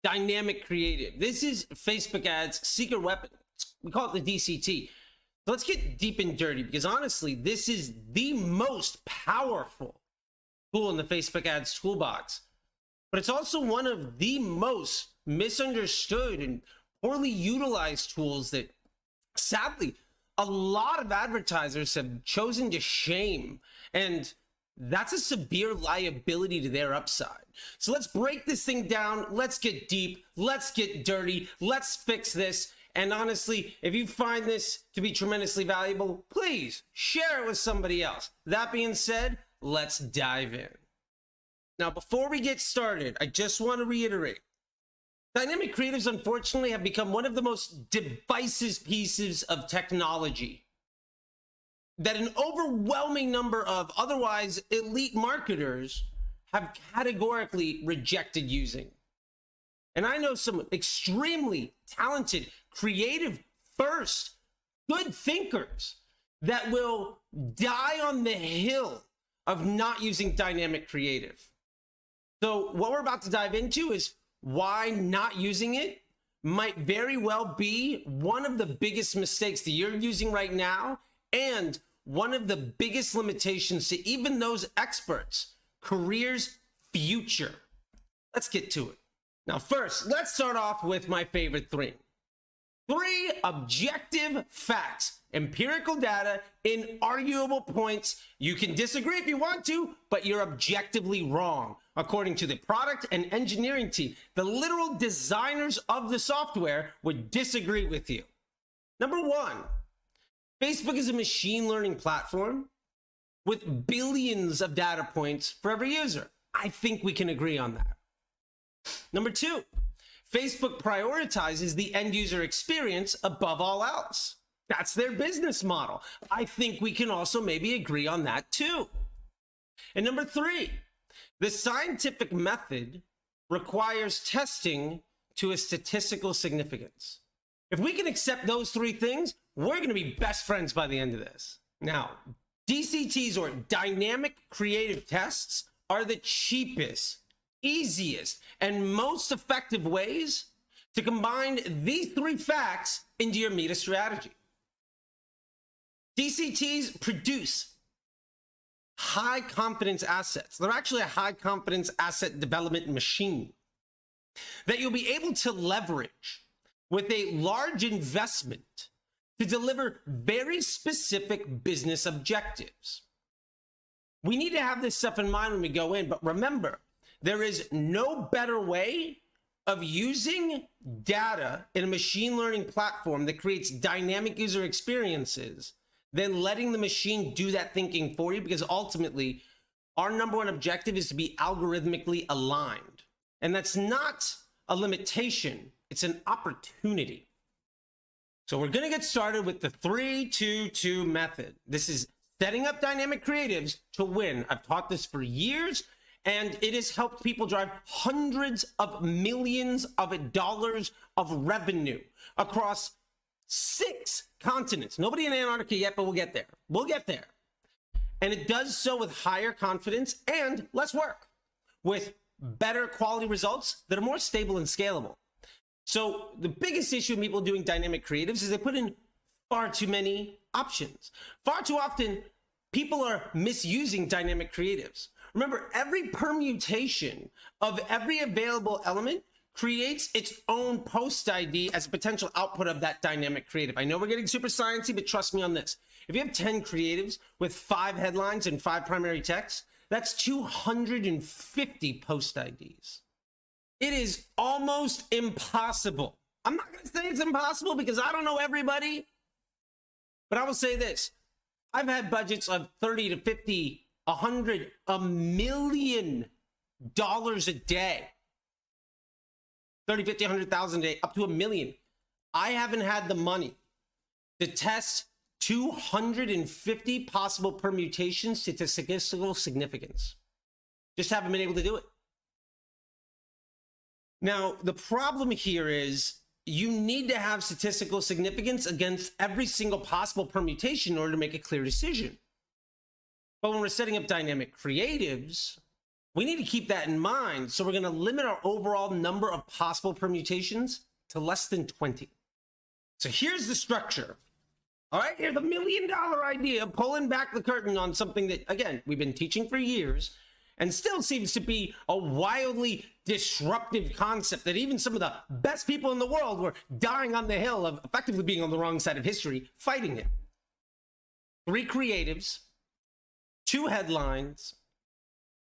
dynamic creative. This is Facebook ads secret weapon. We call it the DCT. So let's get deep and dirty, because honestly, this is the most powerful tool in the Facebook ads toolbox, but it's also one of the most misunderstood and poorly utilized tools that sadly a lot of advertisers have chosen to shame, and that's a severe liability to their upside. So let's break this thing down. Let's get deep. Let's get dirty. Let's fix this. And honestly, if you find this to be tremendously valuable, please share it with somebody else. That being said, let's dive in. Now, before we get started, I just want to reiterate, dynamic creatives, unfortunately, have become one of the most divisive pieces of technology that an overwhelming number of otherwise elite marketers have categorically rejected using. And I know some extremely talented, creative first, good thinkers that will die on the hill of not using dynamic creative. So what we're about to dive into is why not using it might very well be one of the biggest mistakes that you're using right now, and one of the biggest limitations to even those experts' careers' future. Let's get to it. Now, first, let's start off with my favorite three. Three objective facts, empirical data, inarguable points. You can disagree if you want to, but you're objectively wrong. According to the product and engineering team, the literal designers of the software would disagree with you. Number one, Facebook is a machine learning platform with billions of data points for every user. I think we can agree on that. Number two, Facebook prioritizes the end user experience above all else. That's their business model. I think we can also maybe agree on that too. And number three, the scientific method requires testing to a statistical significance. If we can accept those three things, we're going to be best friends by the end of this. Now, DCTs, or dynamic creative tests, are the cheapest, easiest, and most effective ways to combine these three facts into your meta strategy. DCTs produce high confidence assets. They're actually a high confidence asset development machine that you'll be able to leverage with a large investment to deliver very specific business objectives. We need to have this stuff in mind when we go in, but remember, there is no better way of using data in a machine learning platform that creates dynamic user experiences than letting the machine do that thinking for you, because ultimately our number one objective is to be algorithmically aligned. And that's not a limitation, it's an opportunity. So we're going to get started with the 3-2-2 method. This is setting up dynamic creatives to win. I've taught this for years, and it has helped people drive hundreds of millions of dollars of revenue across 6 continents. Nobody in Antarctica yet, but we'll get there. We'll get there. And it does so with higher confidence and less work, with better quality results that are more stable and scalable. So the biggest issue with people doing dynamic creatives is they put in far too many options. Far too often, people are misusing dynamic creatives. Remember, every permutation of every available element creates its own post ID as a potential output of that dynamic creative. I know we're getting super sciencey, but trust me on this. If you have 10 creatives with 5 headlines and 5 primary texts, that's 250 post IDs. It is almost impossible. I'm not going to say it's impossible because I don't know everybody, but I will say this. I've had budgets of 30 to 50, 100, $1 million a day. 30, 50, 100,000 a day, up to $1 million. I haven't had the money to test 250 possible permutations to statistical significance. Just haven't been able to do it. Now, the problem here is you need to have statistical significance against every single possible permutation in order to make a clear decision. But when we're setting up dynamic creatives, We need to keep that in mind. So we're going to limit our overall number of possible permutations to less than 20. So here's the structure. All right, here's the $1 million idea, pulling back the curtain on something that, again, we've been teaching for years and still seems to be a wildly disruptive concept that even some of the best people in the world were dying on the hill of effectively being on the wrong side of history, fighting it. 3 creatives, 2 headlines,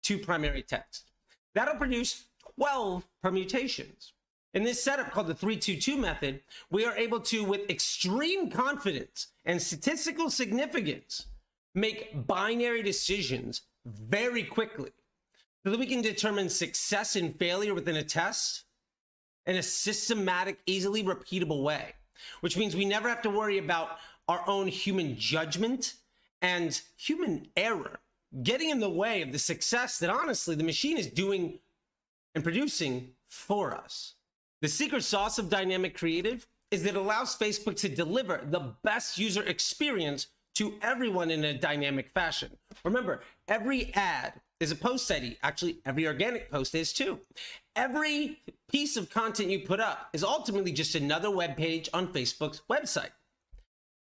2 primary text. That'll produce 12 permutations. In this setup called the 3-2-2 method, we are able to, with extreme confidence and statistical significance, make binary decisions very quickly so that we can determine success and failure within a test in a systematic, easily repeatable way, which means we never have to worry about our own human judgment and human error getting in the way of the success that honestly the machine is doing and producing for us. The secret sauce of dynamic creative is that it allows Facebook to deliver the best user experience to everyone in a dynamic fashion. Remember, every ad is a post ID. Actually, every organic post is too. Every piece of content you put up is ultimately just another web page on Facebook's website.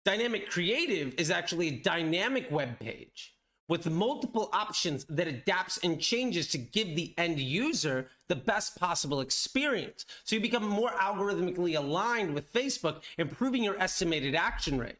Dynamic creative is actually a dynamic web page with multiple options that adapts and changes to give the end user the best possible experience. So you become more algorithmically aligned with Facebook, improving your estimated action rate.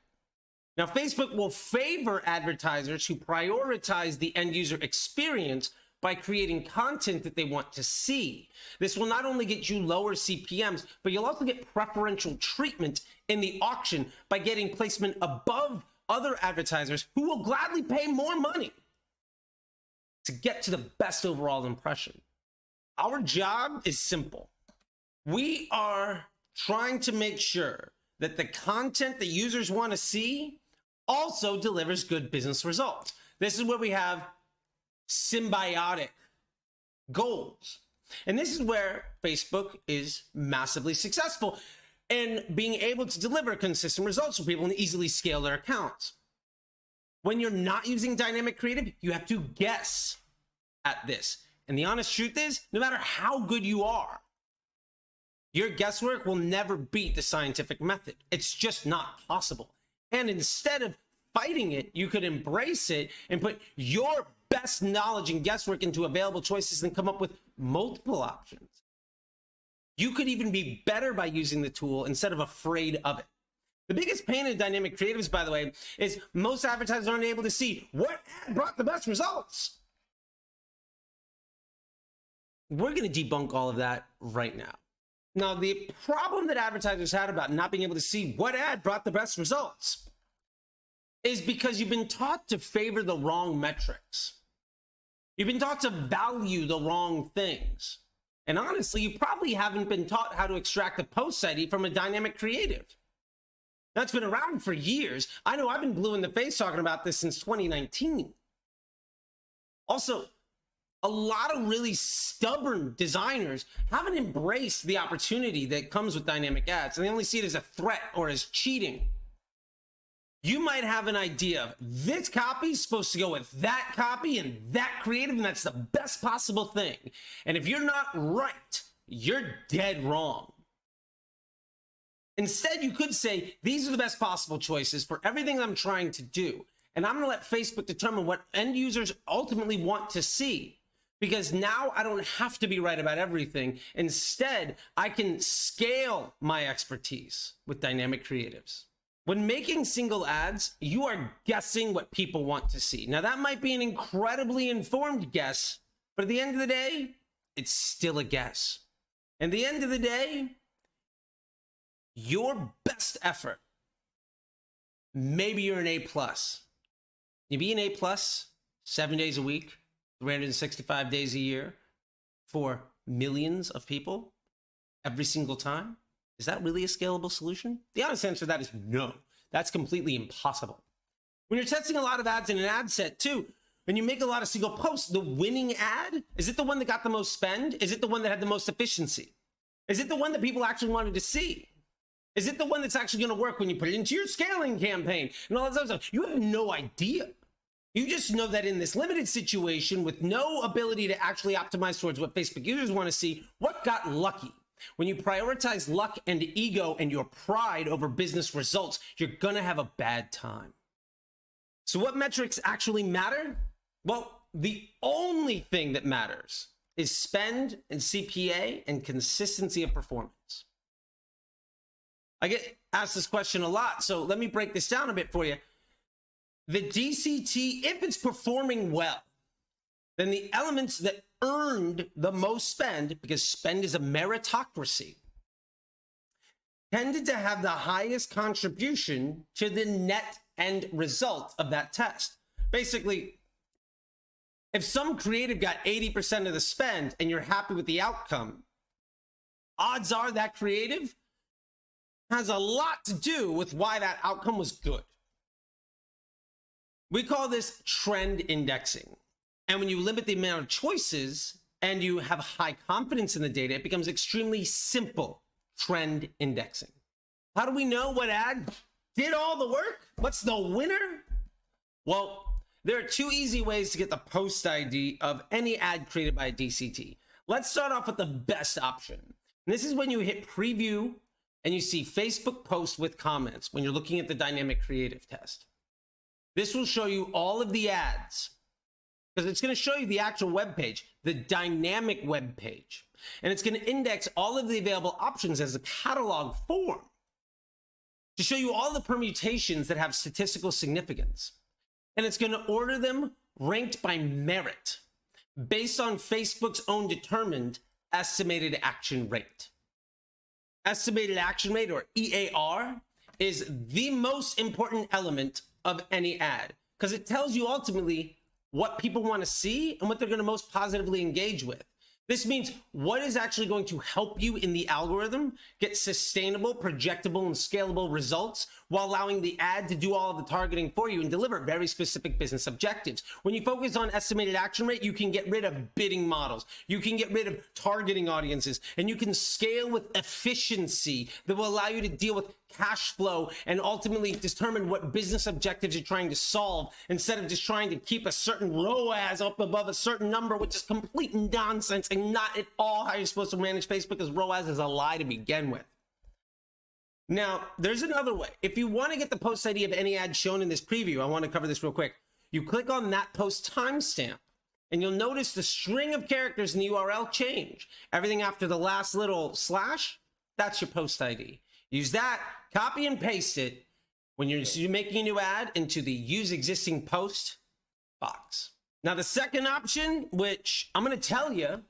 Now, Facebook will favor advertisers who prioritize the end user experience by creating content that they want to see. This will not only get you lower CPMs, but you'll also get preferential treatment in the auction by getting placement above other advertisers who will gladly pay more money to get to the best overall impression. Our job is simple. We are trying to make sure that the content that users want to see also delivers good business results. This is where we have symbiotic goals. And this is where Facebook is massively successful in being able to deliver consistent results for people and easily scale their accounts. When you're not using dynamic creative, you have to guess at this. And the honest truth is, no matter how good you are, your guesswork will never beat the scientific method. It's just not possible. And instead of fighting it, you could embrace it and put your best knowledge and guesswork into available choices and come up with multiple options. You could even be better by using the tool instead of afraid of it. The biggest pain in dynamic creatives, by the way, is most advertisers aren't able to see what ad brought the best results. We're going to debunk all of that right now. Now, the problem that advertisers had about not being able to see what ad brought the best results is because you've been taught to favor the wrong metrics. You've been taught to value the wrong things. And honestly, you probably haven't been taught how to extract a post ID from a dynamic creative. That's been around for years. I know I've been blue in the face talking about this since 2019. Also, a lot of really stubborn designers haven't embraced the opportunity that comes with dynamic ads, and they only see it as a threat or as cheating. You might have an idea of this copy is supposed to go with that copy and that creative, and that's the best possible thing. And if you're not right, you're dead wrong. Instead, you could say, these are the best possible choices for everything I'm trying to do. And I'm gonna let Facebook determine what end users ultimately want to see. Because now I don't have to be right about everything. Instead, I can scale my expertise with dynamic creatives. When making single ads, you are guessing what people want to see. Now, that might be an incredibly informed guess, but at the end of the day, it's still a guess. At the end of the day, your best effort, maybe you're an A+. You be an A+, 7 days a week, 365 days a year, for millions of people every single time. Is that really a scalable solution? The honest answer to that is no. That's completely impossible. When you're testing a lot of ads in an ad set too, and you make a lot of single posts, the winning ad, is it the one that got the most spend? Is it the one that had the most efficiency? Is it the one that people actually wanted to see? Is it the one that's actually going to work when you put it into your scaling campaign and all that other stuff? You have no idea. You just know that in this limited situation with no ability to actually optimize towards what Facebook users want to see, what got lucky? When you prioritize luck and ego and your pride over business results, you're going to have a bad time. So what metrics actually matter? Well, the only thing that matters is spend and CPA and consistency of performance. I get asked this question a lot, so let me break this down a bit for you. The DCT, if it's performing well, then the elements that earned the most spend, because spend is a meritocracy, tended to have the highest contribution to the net end result of that test. Basically, if some creative got 80% of the spend and you're happy with the outcome, odds are that creative has a lot to do with why that outcome was good. We call this trend indexing. And when you limit the amount of choices and you have high confidence in the data, it becomes extremely simple trend indexing. How do we know what ad did all the work? What's the winner? Well, there are two easy ways to get the post ID of any ad created by a DCT. Let's start off with the best option. And this is when you hit preview and you see Facebook post with comments when you're looking at the dynamic creative test. This will show you all of the ads because it's going to show you the actual web page, the dynamic web page. And it's going to index all of the available options as a catalog form to show you all the permutations that have statistical significance. And it's going to order them ranked by merit based on Facebook's own determined estimated action rate. Estimated action rate, or EAR, is the most important element of any ad because it tells you ultimately what people want to see and what they're going to most positively engage with. This means what is actually going to help you in the algorithm get sustainable, projectable, and scalable results while allowing the ad to do all of the targeting for you and deliver very specific business objectives. When you focus on estimated action rate, you can get rid of bidding models. You can get rid of targeting audiences, and you can scale with efficiency that will allow you to deal with cash flow and ultimately determine what business objectives you're trying to solve instead of just trying to keep a certain ROAS up above a certain number, which is complete nonsense and not at all how you're supposed to manage Facebook, because ROAS is a lie to begin with. Now, there's another way. If you want to get the post ID of any ad shown in this preview, I want to cover this real quick. You click on that post timestamp, and you'll notice the string of characters in the URL change. Everything after the last little slash, that's your post ID. Use that, copy and paste it when you're making a new ad into the use existing post box. Now, the second option, which I'm going to tell you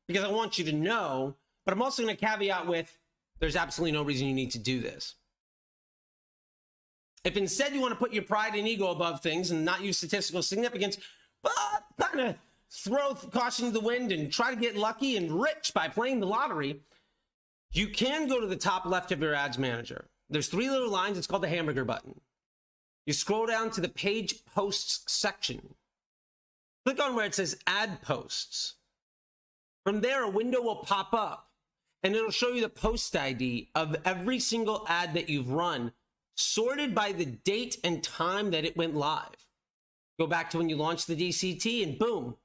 because I want you to know, but I'm also going to caveat with there's absolutely no reason you need to do this. If instead you want to put your pride and ego above things and not use statistical significance, but kind of throw caution to the wind and try to get lucky and rich by playing the lottery, you can go to the top left of your ads manager. There's three little lines. It's called the hamburger button. You scroll down to the page posts section. Click on where it says ad posts. From there, a window will pop up and it'll show you the post ID of every single ad that you've run, sorted by the date and time that it went live. Go back to when you launched the DCT and boom,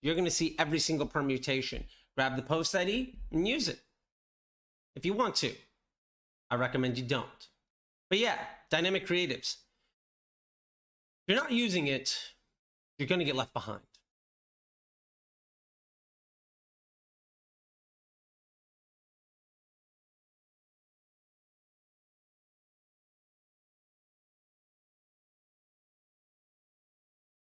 you're going to see every single permutation. Grab the post ID and use it. If you want to. I recommend you don't. But yeah, dynamic creatives. If you're not using it, you're going to get left behind.